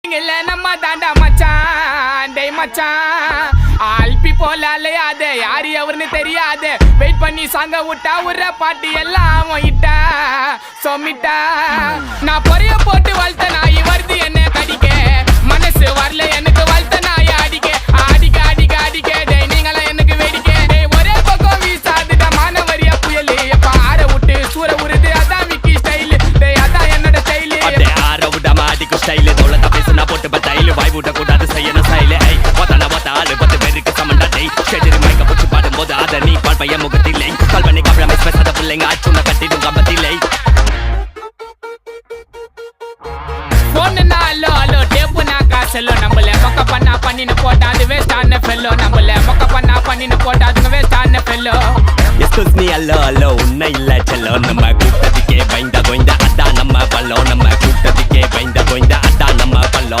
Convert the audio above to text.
இல்ல நம்ம தாண்டா மச்சான் டேய் மச்சான் ஆல்பி போல அலையாதே யாரு அவர்னு தெரியாது வெயிட் பண்ணி சாங்க விட்டா உர்ற பாட்டு எல்லாம் இட்டா சொமிட்டா நான் பொறைய போட்டு வளர்த்த நாய் வருது என்ன கடிக்க மனசு வரல எனக்கு வளர்த்த நாய் அடிக்க அடிக்க அடிக்க அடிக்க டேய் நீங்களா எனக்கு வேடிக்கை டேய் ஒரே பக்கம் வீசாதுடா மானவரியா புயல் எப்ப ஆற விட்டு சூற உருது அதான் விக்கி ஸ்டைல் டேய் அதான் என்னோட ஸ்டைல் ஆற விட மாடிக்கு ஸ்டைல் தோளத்தை பேசுனா போட்டு பத்தாயில வாய் விட கூடாது செய்யணும் ஸ்டைல் ஐ ஒத்தான ஒத்தாளு 10 பேருக்கு சமண்டா டேய் ஷெஜரி மைக்க போட்டு பாடும்போது அத நீ பால் பைய முகத்தில்லை கல்வனை காப்ரமைஸ் பேசாத பிள்ளைங்க ஆச்சுன கட்டிடும் கம்பத்தில்லை போன்னா லோ லோ டேப்பு நான் காசலோ நம்மள மொக்க பண்ணா பண்ணின போட்டா அது வேஸ்ட் ஆன ஃபெல்லோ நம்மள மொக்க பண்ணா பண்ணின போட்டா அது வேஸ்ட் ஆன ஃபெல்லோ எஸ்கூஸ் மீ அல்லோ அல்லோ உன்னை இல்ல